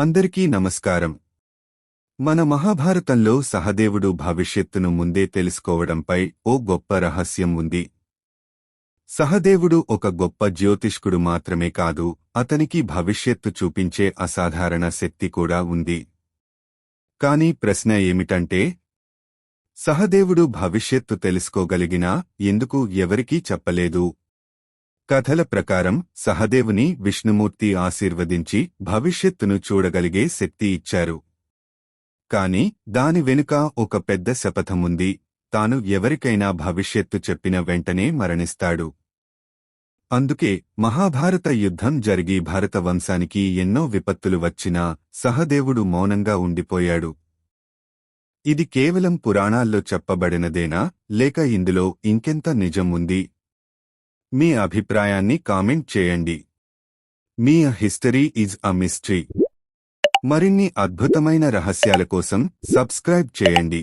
అందరికీ నమస్కారం. మన మహాభారతంలో సహదేవుడు భవిష్యత్తును ముందే తెలుసుకోవడంపై ఓ గొప్ప రహస్యం ఉంది. సహదేవుడు ఒక గొప్ప జ్యోతిష్కుడు మాత్రమే కాదు, అతనికి భవిష్యత్తు చూపించే అసాధారణ శక్తి కూడా ఉంది. కాని ప్రశ్న ఏమిటంటే, సహదేవుడు భవిష్యత్తు తెలుసుకోగలిగినా ఎందుకు ఎవరికీ చెప్పలేదు? కథల ప్రకారం సహదేవుని విష్ణుమూర్తి ఆశీర్వదించి భవిష్యత్తును చూడగలిగే శక్తి ఇచ్చారు. కాని దాని వెనుక ఒక పెద్ద శపథముంది. తాను ఎవరికైనా భవిష్యత్తు చెప్పిన వెంటనే మరణిస్తాడు. అందుకే మహాభారత యుద్ధం జరిగి భారతవంశానికి ఎన్నో విపత్తులు వచ్చినా సహదేవుడు మౌనంగా ఉండిపోయాడు. ఇది కేవలం పురాణాల్లో చెప్పబడినదేనా, లేక ఇందులో ఇంకెంత నిజం ఉంది? మీ అభిప్రాయాన్ని కామెంట్ చేయండి. మీ హిస్టరీ ఈజ్ అ మిస్టరీ. మరిన్ని అద్భుతమైన రహస్యాల కోసం సబ్స్క్రైబ్ చేయండి.